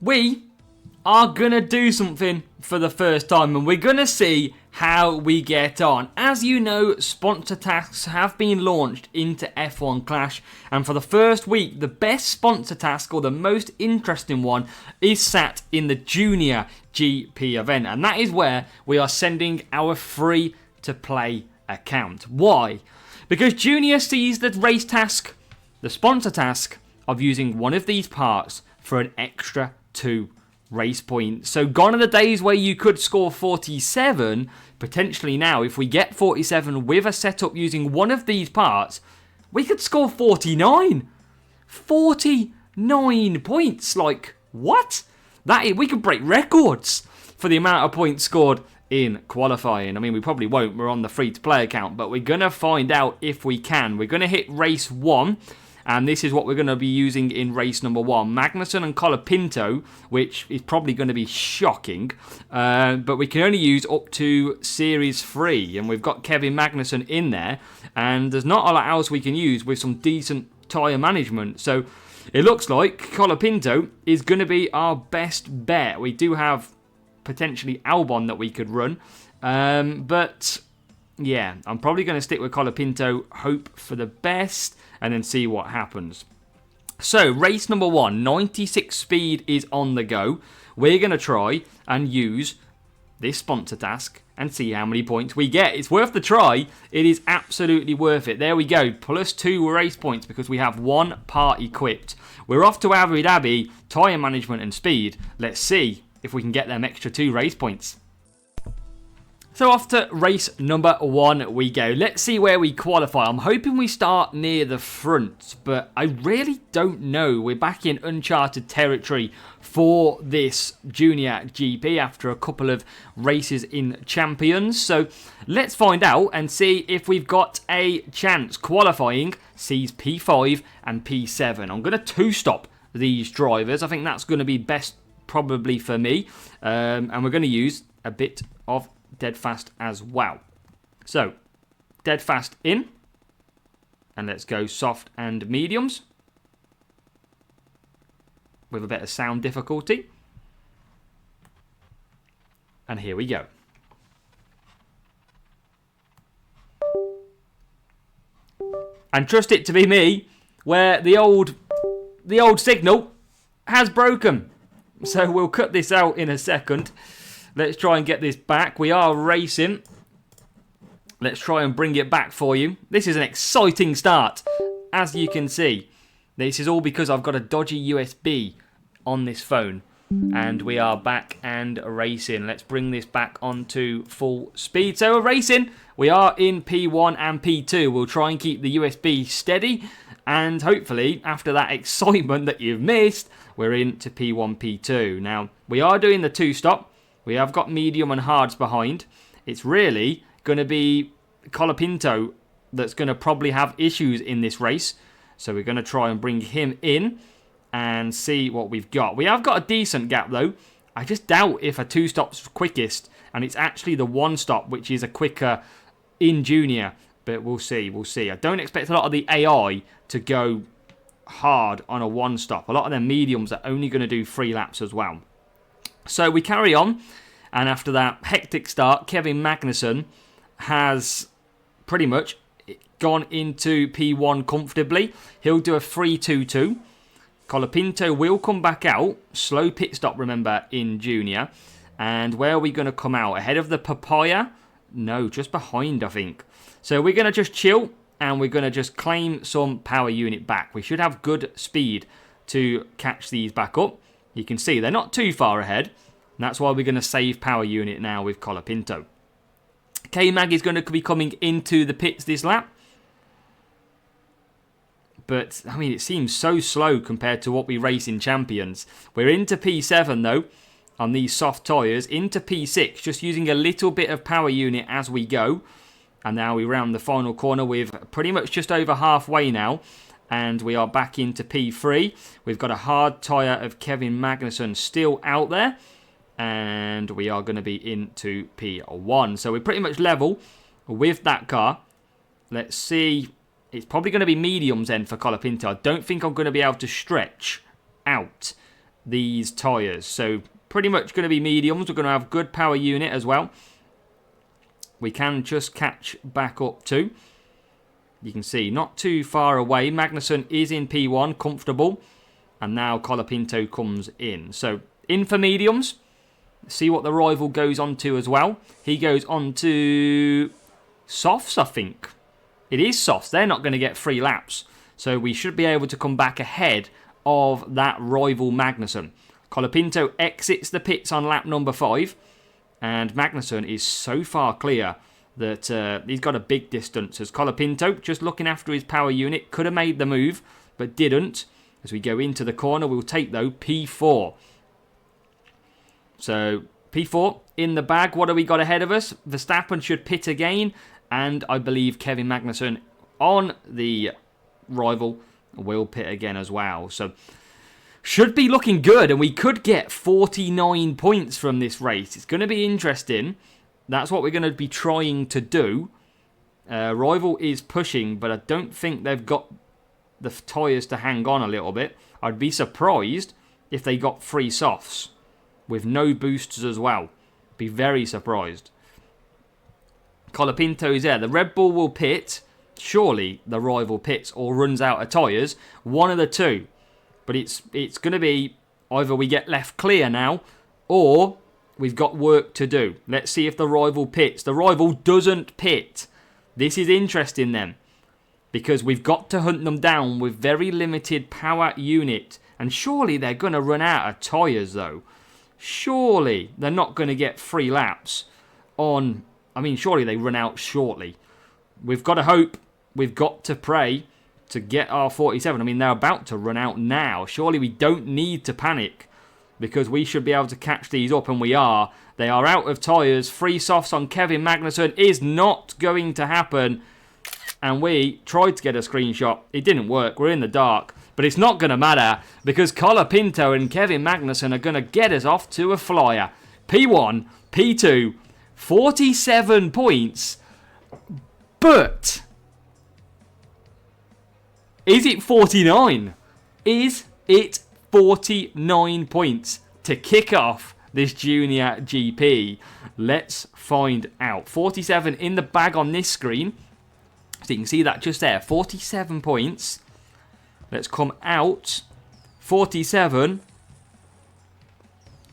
we are going to do something for the first time, and we're going to see how we get on. As you know, sponsor tasks have been launched into F1 Clash, and for the first week, the best sponsor task, or the most interesting one, is sat in the Junior GP event, and that is where we are sending our free-to-play account. Why? Because Junior sees the race task, the sponsor task, of using one of these parts for an extra 2 race points. So gone are the days where you could score 47. Potentially now, if we get 47 with a setup using one of these parts, we could score 49. 49 points. Like, what? We could break records for the amount of points scored in qualifying. I mean, we probably won't. We're on the free-to-play account, but we're going to find out if we can. We're going to hit race 1. And this is what we're going to be using in race number 1. Magnussen and Colapinto, which is probably going to be shocking. But we can only use up to Series 3. And we've got Kevin Magnussen in there. And there's not a lot else we can use with some decent tyre management. So it looks like Colapinto is going to be our best bet. We do have potentially Albon that we could run. But yeah, I'm probably going to stick with Colapinto, hope for the best, and then see what happens. So, race number 1, 96 speed is on the go. We're going to try and use this sponsor task and see how many points we get. It's worth the try. It is absolutely worth it. There we go, plus 2 race points because we have 1 part equipped. We're off to Abu Dhabi, tyre management and speed. Let's see if we can get them extra 2 race points. So off to race number 1 we go. Let's see where we qualify. I'm hoping we start near the front, but I really don't know. We're back in uncharted territory for this Junior GP after a couple of races in Champions. So let's find out and see if we've got a chance. Qualifying sees P5 and P7. I'm going to 2-stop these drivers. I think that's going to be best probably for me. And we're going to use a bit of dead fast as well. So, dead fast in. And let's go soft and mediums. With a bit of sound difficulty. And here we go. And trust it to be me, where the old signal has broken. So we'll cut this out in a second. Let's try and get this back. We are racing. Let's try and bring it back for you. This is an exciting start, as you can see. This is all because I've got a dodgy USB on this phone. And we are back and racing. Let's bring this back onto full speed. So we're racing. We are in P1 and P2. We'll try and keep the USB steady. And hopefully, after that excitement that you've missed, we're into P1, P2. Now, we are doing the 2-stop. We have got medium and hards behind. It's really going to be Colapinto that's going to probably have issues in this race. So we're going to try and bring him in and see what we've got. We have got a decent gap though. I just doubt if a 2-stop's quickest. And it's actually the 1-stop which is a quicker in Junior. But we'll see, we'll see. I don't expect a lot of the AI to go hard on a 1-stop. A lot of their mediums are only going to do 3 laps as well. So we carry on, and after that hectic start, Kevin Magnussen has pretty much gone into P1 comfortably. He'll do a 3-2-2. Colapinto will come back out. Slow pit stop, remember, in Junior. And where are we going to come out? Ahead of the Papaya? No, just behind, I think. So we're going to just chill, and we're going to just claim some power unit back. We should have good speed to catch these back up. You can see they're not too far ahead. And that's why we're going to save power unit now with Colapinto. K-Mag is going to be coming into the pits this lap. But, I mean, it seems so slow compared to what we race in Champions. We're into P7, though, on these soft tyres. Into P6, just using a little bit of power unit as we go. And now we round the final corner with pretty much just over halfway now. And we are back into P3. We've got a hard tyre of Kevin Magnussen still out there. And we are going to be into P1. So we're pretty much level with that car. Let's see. It's probably going to be mediums then for Colapinto. I don't think I'm going to be able to stretch out these tyres. So pretty much going to be mediums. We're going to have good power unit as well. We can just catch back up too. You can see not too far away. Magnussen is in P1, comfortable. And now Colapinto comes in. So in for mediums. See what the rival goes on to as well. He goes on to softs, I think. It is softs. They're not going to get 3 laps. So we should be able to come back ahead of that rival Magnussen. Colapinto exits the pits on lap number 5. And Magnussen is so far clear that he's got a big distance. As Colapinto, just looking after his power unit, could have made the move, but didn't. As we go into the corner, we'll take, though, P4. So, P4 in the bag. What have we got ahead of us? Verstappen should pit again. And I believe Kevin Magnussen on the rival will pit again as well. So, should be looking good. And we could get 49 points from this race. It's going to be interesting. That's what we're going to be trying to do. Rival is pushing, but I don't think they've got the tyres to hang on a little bit. I'd be surprised if they got 3 softs with no boosters as well. Be very surprised. Colapinto is there. The Red Bull will pit. Surely the rival pits or runs out of tyres. One of the two. But it's going to be either we get left clear now or we've got work to do. Let's see if the rival pits. The rival doesn't pit. This is interesting then. Because we've got to hunt them down with very limited power unit. And surely they're going to run out of tyres though. Surely they're not going to get 3 laps on... I mean, surely they run out shortly. We've got to hope. We've got to pray to get our 47. I mean, they're about to run out now. Surely we don't need to panic. Because we should be able to catch these up, and we are. They are out of tyres. 3 softs on Kevin Magnussen is not going to happen. And we tried to get a screenshot. It didn't work. We're in the dark. But it's not going to matter because Colapinto and Kevin Magnussen are going to get us off to a flyer. P1, P2, 47 points. But is it 49? Is it 49 points to kick off this Junior GP? Let's find out. 47 in the bag on this screen. So you can see that just there. 47 points. Let's come out. 47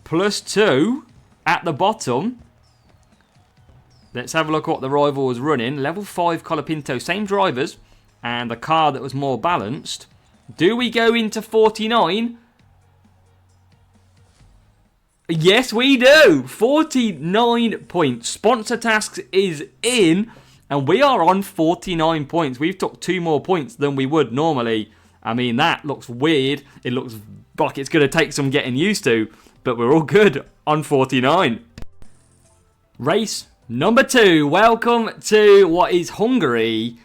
plus 2 at the bottom. Let's have a look at what the rival was running. Level 5 Colapinto, same drivers. And the car that was more balanced. Do we go into 49? Yes, we do. 49 points. Sponsor tasks is in. And we are on 49 points. We've took 2 more points than we would normally. I mean, that looks weird. It looks like it's going to take some getting used to. But we're all good on 49. Race number 2. Welcome to what is Hungary.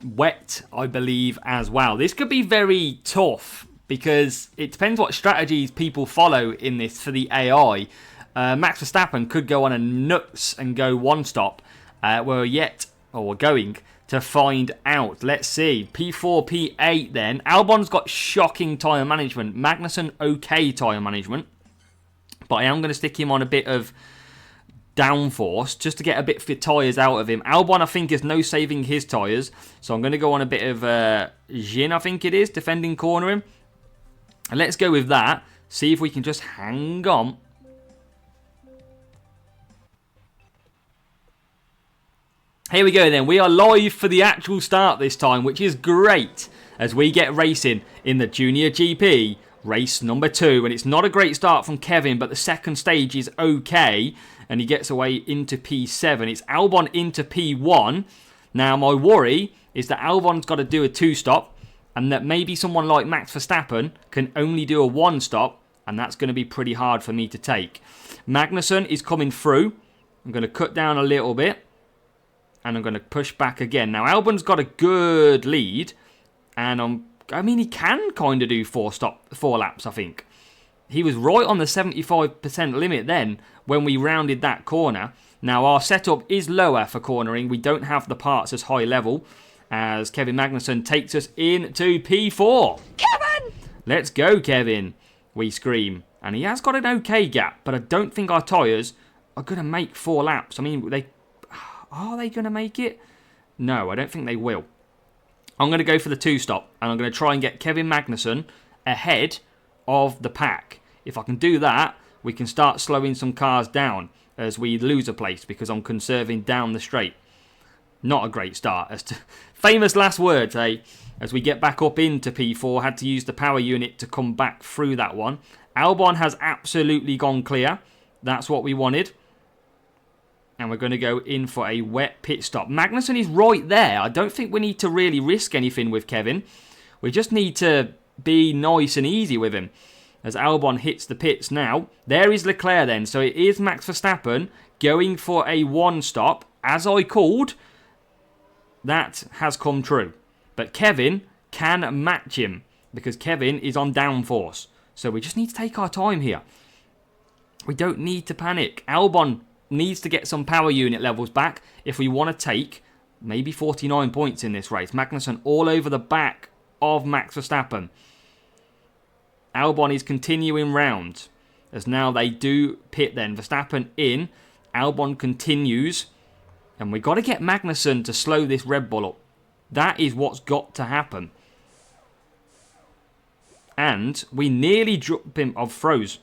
Wet, I believe, as well. This could be very tough because it depends what strategies people follow in this for the AI. Max Verstappen could go on a nuts and go one stop. We're going to find out. Let's see. P4, P8 then. Albon's got shocking tyre management. Magnussen, okay tyre management. But I am going to stick him on a bit of downforce just to get a bit of tyres out of him. Albon, I think, is no saving his tyres. So I'm going to go on a bit of Jin, I think it is, defending cornering. And let's go with that. See if we can just hang on. Here we go then. We are live for the actual start this time, which is great as we get racing in the Junior GP, race number 2. And it's not a great start from Kevin, but the second stage is okay. And he gets away into P7. It's Albon into P1. Now, my worry is that Albon's got to do a 2-stop and that maybe someone like Max Verstappen can only do a 1-stop. And that's going to be pretty hard for me to take. Magnussen is coming through. I'm going to cut down a little bit. And I'm going to push back again. Now, Albon's got a good lead. And I mean, he can kind of do 4 laps, I think. He was right on the 75% limit then when we rounded that corner. Now, our setup is lower for cornering. We don't have the parts as high level as Kevin Magnussen takes us into P4. Kevin! Let's go, Kevin. We scream And he has got an okay gap, but I don't think our tyres are going to make 4 laps. I mean, are they going to make it? No, I don't think they will. I'm going to go for the 2-stop, and I'm going to try and get Kevin Magnussen ahead of the pack. If I can do that, we can start slowing some cars down as we lose a place because I'm conserving down the straight. Not a great start. Famous last words, eh? As we get back up into P4, had to use the power unit to come back through that one. Albon has absolutely gone clear. That's what we wanted. And we're going to go in for a wet pit stop. Magnussen is right there. I don't think we need to really risk anything with Kevin. We just need to be nice and easy with him. As Albon hits the pits now. There is Leclerc then. So it is Max Verstappen going for a 1-stop. As I called, that has come true. But Kevin can match him because Kevin is on downforce. So we just need to take our time here. We don't need to panic. Albon needs to get some power unit levels back if we want to take maybe 49 points in this race. Magnussen all over the back of Max Verstappen. Albon is continuing round as now they do pit then. Verstappen in. Albon continues. And we've got to get Magnussen to slow this Red Bull up. That is what's got to happen. And we nearly dropped him. I've froze.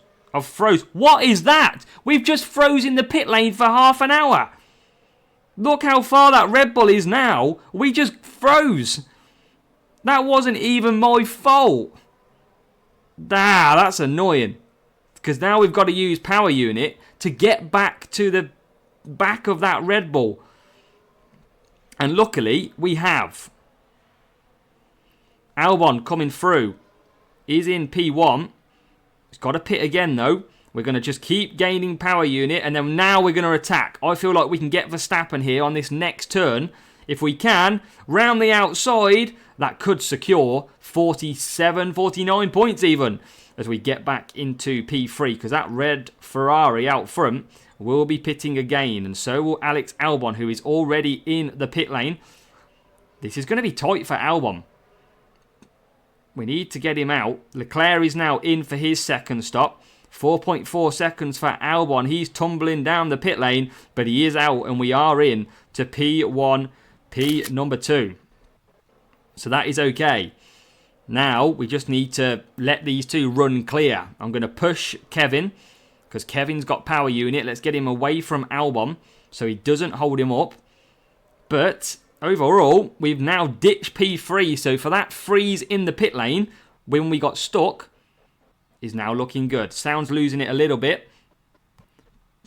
What is that? We've just frozen the pit lane for half an hour. Look how far that Red Bull is now. We just froze. That wasn't even my fault. That's annoying. Because now we've got to use power unit to get back to the back of that Red Bull. And luckily, we have. Albon coming through. Is in P1. He's got to pit again though. We're going to just keep gaining power unit. And then now we're going to attack. I feel like we can get Verstappen here on this next turn. If we can, round the outside, that could secure 47, 49 points even. As we get back into P3. Because that red Ferrari out front will be pitting again. And so will Alex Albon, who is already in the pit lane. This is going to be tight for Albon. We need to get him out. Leclerc is now in for his second stop. 4.4 seconds for Albon. He's tumbling down the pit lane, but he is out and we are in to P1, P number 2. So that is okay. Now we just need to let these two run clear. I'm going to push Kevin because Kevin's got power unit. Let's get him away from Albon so he doesn't hold him up. But overall, we've now ditched P3. So for that freeze in the pit lane, when we got stuck, is now looking good. Sounds losing it a little bit.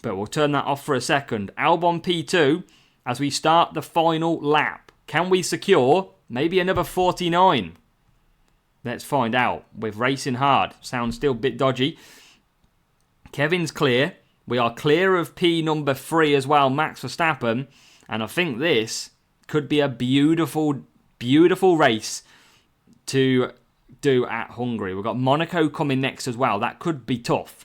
But we'll turn that off for a second. Albon P2 as we start the final lap. Can we secure maybe another 49? Let's find out. We're racing hard. Sounds still a bit dodgy. Kevin's clear. We are clear of P number 3 as well, Max Verstappen. And I think this could be a beautiful, beautiful race to do at Hungary. We've got Monaco coming next as well. That could be tough.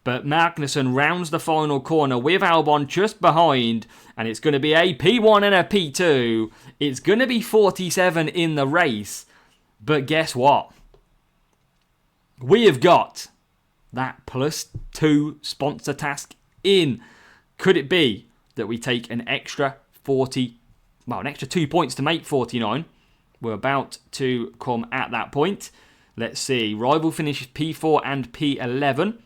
But Magnussen rounds the final corner with Albon just behind. And it's going to be a P1 and a P2. It's going to be 47 in the race. But guess what? We have got that +2 sponsor task in. Could it be that we take an extra 2 points to make 49? We're about to come at that point. Let's see. Rival finishes P4 and P11.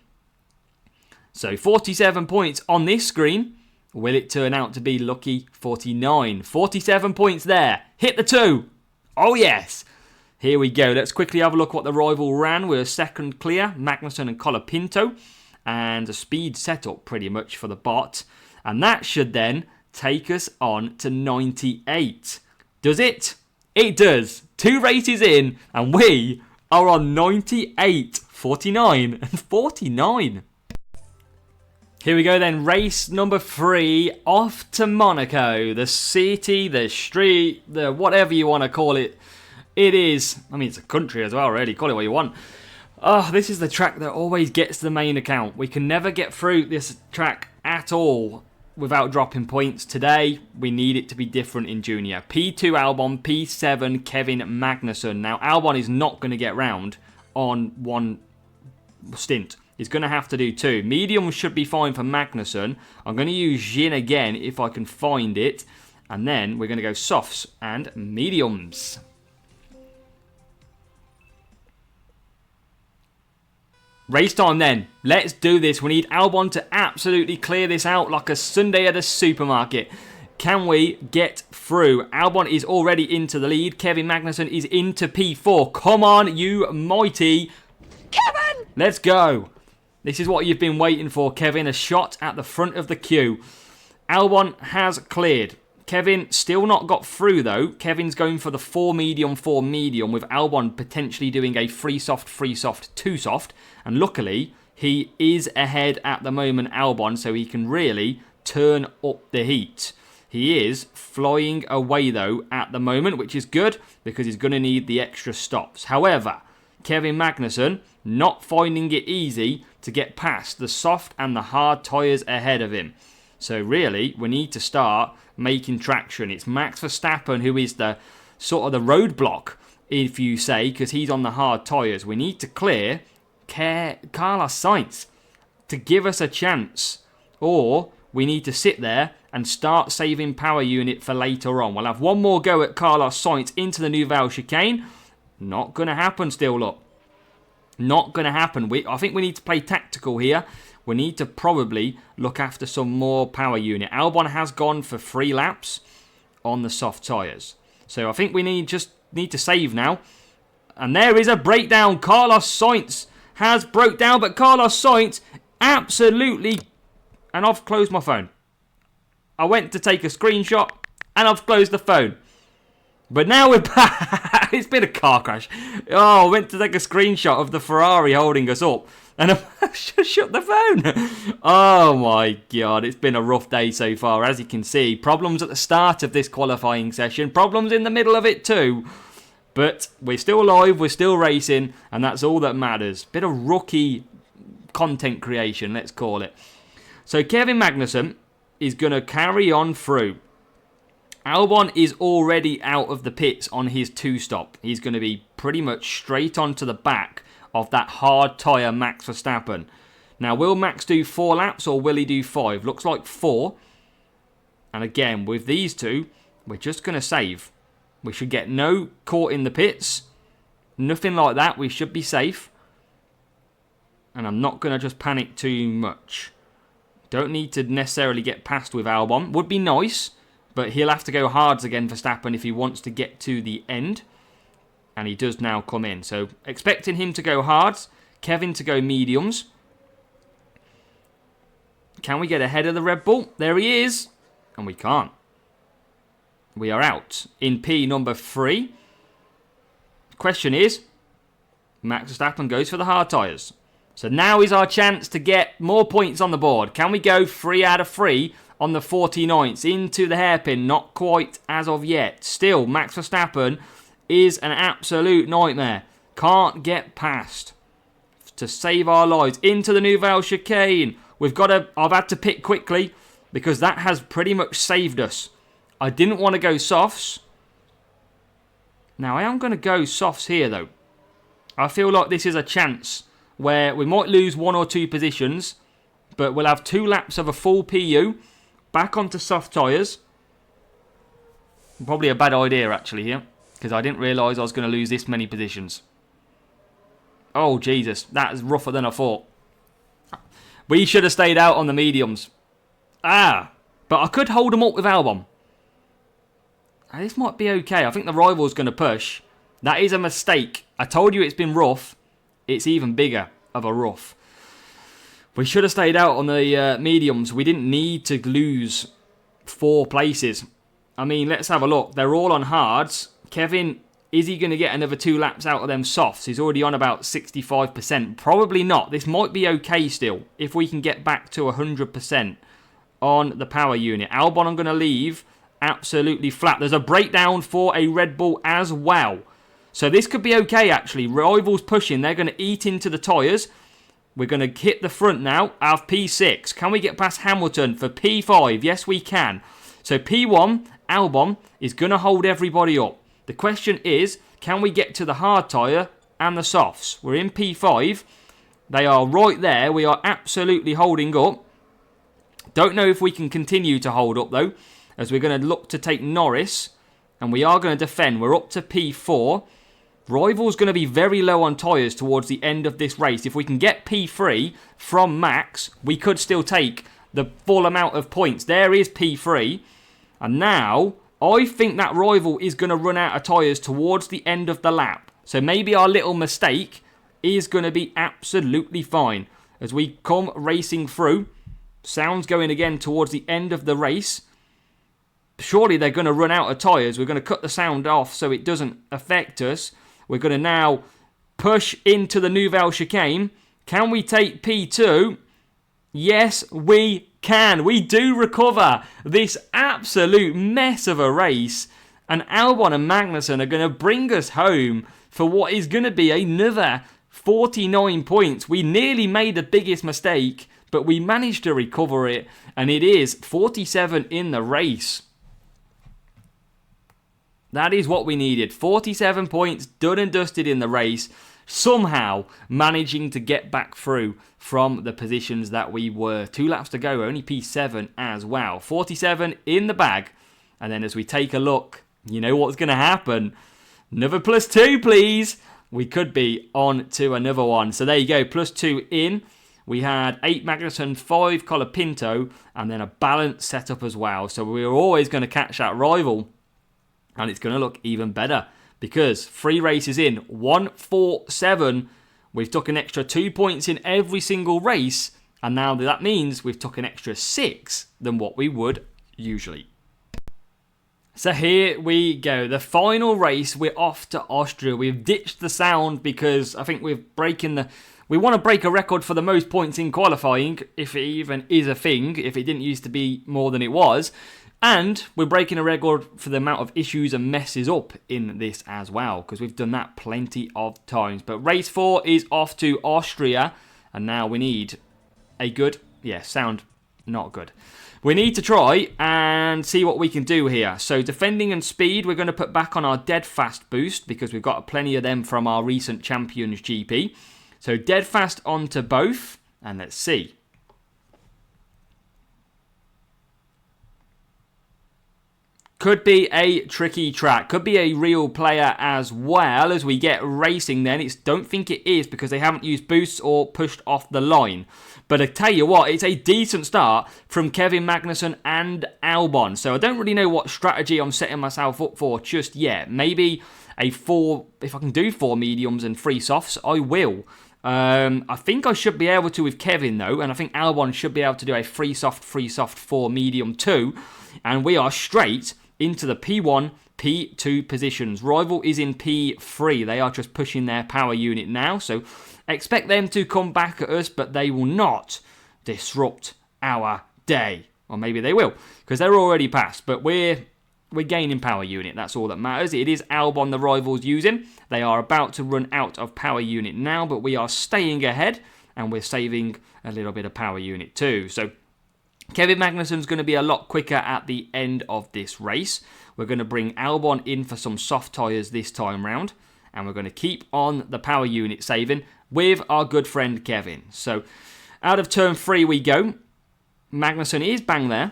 So 47 points on this screen. Will it turn out to be lucky 49? 47 points there. Hit the 2. Oh yes. Here we go. Let's quickly have a look what the rival ran. We're second clear. Magnussen and Colapinto. And a speed setup pretty much for the bot. And that should then take us on to 98. Does it? It does. 2 races in. And we are on 98, 49 and 49. Here we go then. Race number 3. Off to Monaco. The city, the street, the whatever you want to call it. It is, I mean, it's a country as well, really. Call it what you want. Oh, this is the track that always gets the main account. We can never get through this track at all without dropping points. Today, we need it to be different in Junior. P2 Albon, P7 Kevin Magnussen. Now, Albon is not going to get round on one stint. is going to have to do 2. Mediums should be fine for Magnussen. I'm going to use Jin again if I can find it. And then we're going to go softs and mediums. Race time then. Let's do this. We need Albon to absolutely clear this out like a Sunday at a supermarket. Can we get through? Albon is already into the lead. Kevin Magnussen is into P4. Come on, you mighty Kevin! Let's go. This is what you've been waiting for, Kevin. A shot at the front of the queue. Albon has cleared. Kevin still not got through though. Kevin's going for the 4 medium with Albon potentially doing a 3 soft, 2 soft. And luckily, he is ahead at the moment, Albon, so he can really turn up the heat. He is flying away though at the moment, which is good because he's going to need the extra stops. However, Kevin Magnussen not finding it easy to get past the soft and the hard tyres ahead of him. So really, we need to start making traction. It's Max Verstappen who is the sort of the roadblock, if you say, because he's on the hard tyres. We need to clear Carlos Sainz to give us a chance, or we need to sit there and start saving power unit for later on. We'll have one more go at Carlos Sainz into the Nouvelle chicane. Not going to happen still, look. Not going to happen. I think we need to play tactical here. We need to probably look after some more power unit. Albon has gone for 3 laps on the soft tyres. So I think we need to save now. And there is a breakdown. Carlos Sainz has broke down, but Carlos Sainz absolutely... And I've closed my phone. I went to take a screenshot and I've closed the phone. But now we're back. It's been a car crash. Oh, I went to take a screenshot of the Ferrari holding us up. And I've shut the phone. Oh my God, it's been a rough day so far, as you can see. Problems at the start of this qualifying session. Problems in the middle of it too. But we're still alive, we're still racing, and that's all that matters. Bit of rookie content creation, let's call it. So Kevin Magnussen is going to carry on through. Albon is already out of the pits on his 2-stop. He's going to be pretty much straight onto the back of that hard tyre Max Verstappen. Now, will Max do 4 laps or will he do 5? Looks like 4. And again, with these two, we're just going to save. We should get no caught in the pits. Nothing like that. We should be safe. And I'm not going to just panic too much. Don't need to necessarily get past with Albon. Would be nice, but he'll have to go hards again for Verstappen if he wants to get to the end. And he does now come in. So expecting him to go hards. Kevin to go mediums. Can we get ahead of the Red Bull? There he is. And we can't. We are out in P number 3. Question is, Max Verstappen goes for the hard tyres. So now is our chance to get more points on the board. Can we go 3 out of 3 on the 49th into the hairpin? Not quite as of yet. Still, Max Verstappen is an absolute nightmare. Can't get past to save our lives into the Nouvelle chicane. I've had to pick quickly because that has pretty much saved us. I didn't want to go softs. Now I am going to go softs here though. I feel like this is a chance where we might lose 1 or 2 positions, but we'll have 2 laps of a full PU back onto soft tyres. Probably a bad idea actually here, because I didn't realise I was going to lose this many positions. Oh, Jesus. That is rougher than I thought. We should have stayed out on the mediums. But I could hold them up with Albon. This might be okay. I think the rival's going to push. That is a mistake. I told you it's been rough. It's even bigger of a rough. We should have stayed out on the mediums. We didn't need to lose 4 places. I mean, let's have a look. They're all on hards. Kevin, is he going to get another 2 laps out of them softs? He's already on about 65%. Probably not. This might be okay still, if we can get back to 100% on the power unit. Albon, I'm going to leave absolutely flat. There's a breakdown for a Red Bull as well. So this could be okay, actually. Rivals pushing. They're going to eat into the tyres. We're going to hit the front now. Our P6. Can we get past Hamilton for P5? Yes, we can. So P1, Albon, is going to hold everybody up. The question is, can we get to the hard tyre and the softs? We're in P5. They are right there. We are absolutely holding up. Don't know if we can continue to hold up, though, as we're going to look to take Norris, and we are going to defend. We're up to P4. Rival's going to be very low on tyres towards the end of this race. If we can get P3 from Max, we could still take the full amount of points. There is P3. And now, I think that Rival is going to run out of tyres towards the end of the lap. So maybe our little mistake is going to be absolutely fine. As we come racing through, sound's going again towards the end of the race. Surely they're going to run out of tyres. We're going to cut the sound off so it doesn't affect us. We're going to now push into the Nouvelle Chicane. Can we take P2? Yes, we can. We do recover this absolute mess of a race. And Albon and Magnussen are going to bring us home for what is going to be another 49 points. We nearly made the biggest mistake, but we managed to recover it. And it is 47 in the race. That is what we needed. 47 points, done and dusted in the race. Somehow managing to get back through from the positions that we were. 2 laps to go, only P7 as well. 47 in the bag. And then as we take a look, you know what's going to happen. Another +2, please. We could be on to another one. So there you go, +2 in. We had 8 Magnussen, 5 Colapinto, and then a balanced setup as well. So we were always going to catch that Rival. And it's going to look even better because 3 races in, 147. We've took an extra 2 points in every single race. And now that means we've took an extra 6 than what we would usually. So here we go. The final race, we're off to Austria. We've ditched the sound because I think we're breaking the... We want to break a record for the most points in qualifying, if it even is a thing, if it didn't used to be more than it was. And we're breaking a record for the amount of issues and messes up in this as well, because we've done that plenty of times. But race 4 is off to Austria, and now we need a good, sound not good. We need to try and see what we can do here. So defending and speed, we're going to put back on our dead fast boost, because we've got plenty of them from our recent Champions GP. So dead fast onto both, and let's see. Could be a tricky track. Could be a real player as well as we get racing then. Don't think it is because they haven't used boosts or pushed off the line. But I tell you what, it's a decent start from Kevin Magnussen and Albon. So I don't really know what strategy I'm setting myself up for just yet. Maybe a 4, if I can do 4 mediums and 3 softs, I will. I think I should be able to with Kevin though. And I think Albon should be able to do a 3 soft, 4 medium too. And we are straight into the P1, P2 positions. Rival is in P3. They are just pushing their power unit now. So expect them to come back at us, but they will not disrupt our day. Or maybe they will, because they're already past. But we're gaining power unit. That's all that matters. It is Albon the Rival's using. They are about to run out of power unit now, but we are staying ahead, and we're saving a little bit of power unit too. So Kevin Magnussen's going to be a lot quicker at the end of this race. We're going to bring Albon in for some soft tyres this time round. And we're going to keep on the power unit saving with our good friend Kevin. So out of turn 3 we go. Magnussen is bang there.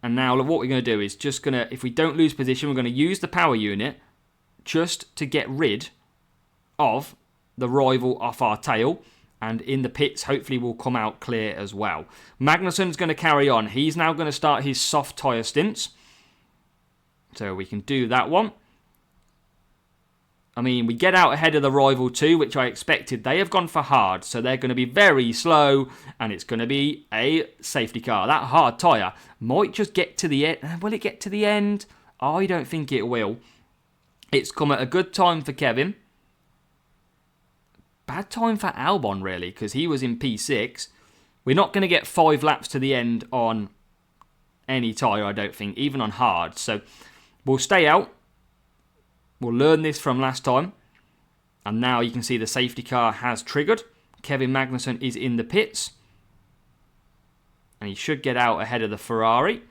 And now what we're going to do is just going to, if we don't lose position, we're going to use the power unit just to get rid of the Rival off our tail. And in the pits, hopefully we'll come out clear as well. Magnussen's going to carry on. He's now going to start his soft tyre stints. So we can do that one. I mean, we get out ahead of the Rival too, which I expected. They have gone for hard, so they're going to be very slow. And it's going to be a safety car. That hard tyre might just get to the end. Will it get to the end? I don't think it will. It's come at a good time for Kevin. Bad time for Albon, really, because he was in P6. We're not going to get 5 laps to the end on any tyre, I don't think, even on hard. So we'll stay out. We'll learn this from last time. And now you can see the safety car has triggered. Kevin Magnussen is in the pits. And he should get out ahead of the Ferrari.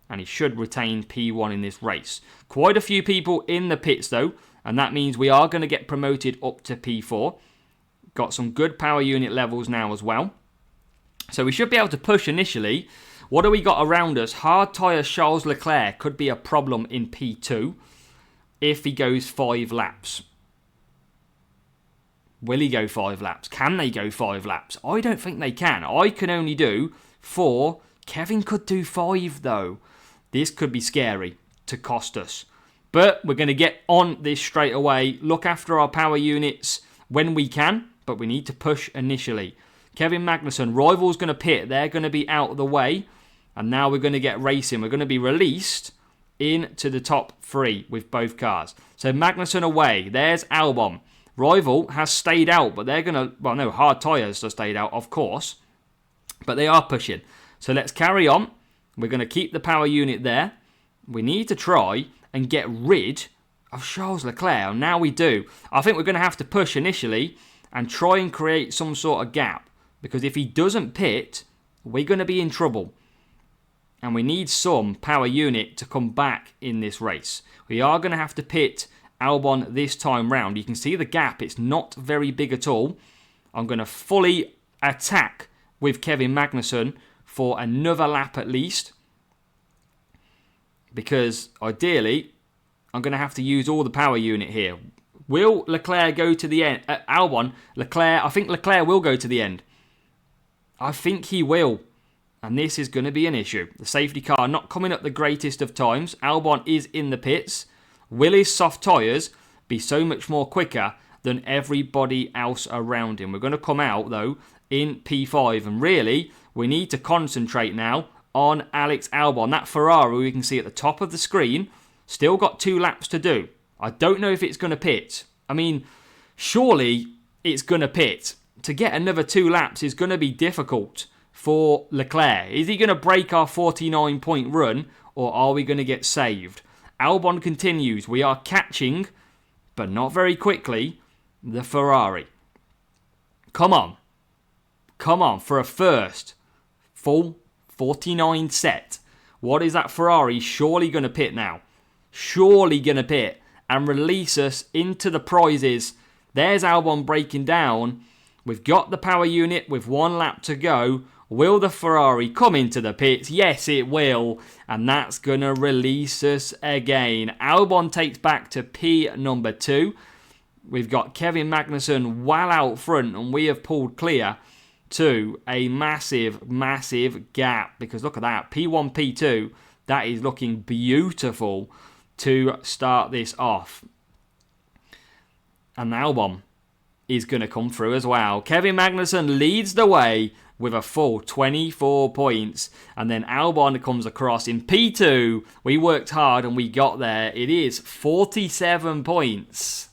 And he should retain P1 in this race. Quite a few people in the pits, though. And that means we are going to get promoted up to P4. Got some good power unit levels now as well. So we should be able to push initially. What do we got around us? Hard tyre Charles Leclerc could be a problem in P2 if he goes 5 laps. Will he go 5 laps? Can they go 5 laps? I don't think they can. I can only do 4. Kevin could do 5 though. This could be scary to cost us. But we're going to get on this straight away. Look after our power units when we can, but we need to push initially. Kevin Magnussen, rivals going to pit. They're going to be out of the way. And now we're going to get racing. We're going to be released into the top 3 with both cars. So Magnussen away. There's Albon. Rival has stayed out, but they're going to... Well, no, hard tyres have stayed out, of course. But they are pushing. So let's carry on. We're going to keep the power unit there. We need to try and get rid of Charles Leclerc. Now we do. I think we're going to have to push initially and try and create some sort of gap. Because if he doesn't pit, we're going to be in trouble. And we need some power unit to come back in this race. We are going to have to pit Albon this time round. You can see the gap. It's not very big at all. I'm going to fully attack with Kevin Magnussen for another lap at least. Because ideally, I'm going to have to use all the power unit here. Will Leclerc go to the end? Albon, Leclerc, I think Leclerc will go to the end. I think he will. And this is going to be an issue. The safety car not coming up the greatest of times. Albon is in the pits. Will his soft tyres be so much more quicker than everybody else around him? We're going to come out, though, in P5. And really, we need to concentrate now on Alex Albon. That Ferrari we can see at the top of the screen, still got 2 laps to do. I don't know if it's going to pit. I mean, surely it's going to pit. To get another 2 laps is going to be difficult for Leclerc. Is he going to break our 49-point run, or are we going to get saved? Albon continues. We are catching, but not very quickly, the Ferrari. Come on. Come on, for a first full 49 set. What is that Ferrari surely going to pit now? Surely going to pit and release us into the prizes. There's Albon breaking down. We've got the power unit with 1 lap to go. Will the Ferrari come into the pits? Yes, it will. And that's going to release us again. Albon takes back to P number 2. We've got Kevin Magnussen well out front, and we have pulled clear to a massive, massive gap. Because look at that. P1, P2. That is looking beautiful to start this off. And Albon is going to come through as well. Kevin Magnussen leads the way with a full 24 points. And then Albon comes across in P2. We worked hard and we got there. It is 47 points.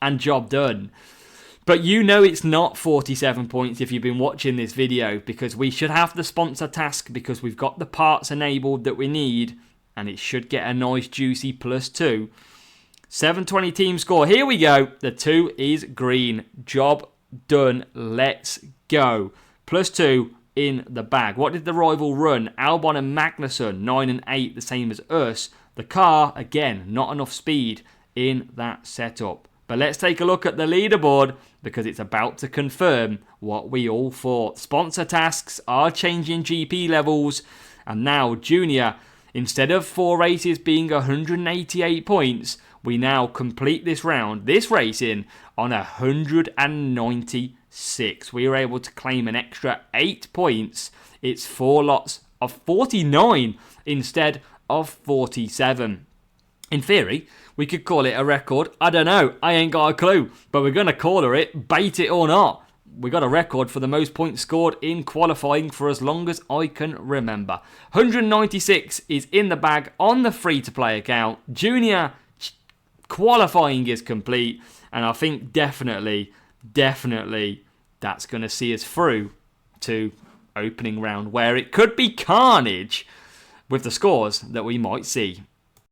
And job done. But you know it's not 47 points if you've been watching this video, because we should have the sponsor task, because we've got the parts enabled that we need. And it should get a nice juicy +2. 720 team score. Here we go. The 2 is green. Job done. Let's go. +2 in the bag. What did the rival run? Albon and Magnussen, 9 and 8, the same as us. The car, again, not enough speed in that setup. But let's take a look at the leaderboard, because it's about to confirm what we all thought. Sponsor tasks are changing GP levels. And now Junior, instead of 4 races being 188 points, we now complete this racing on 196. We were able to claim an extra 8 points. It's 4 lots of 49 instead of 47. In theory, we could call it a record. I don't know. I ain't got a clue. But we're going to call it, bait it or not. We got a record for the most points scored in qualifying for as long as I can remember. 196 is in the bag on the free-to-play account. Junior qualifying is complete, and I think definitely that's going to see us through to opening round, where it could be carnage with the scores that we might see.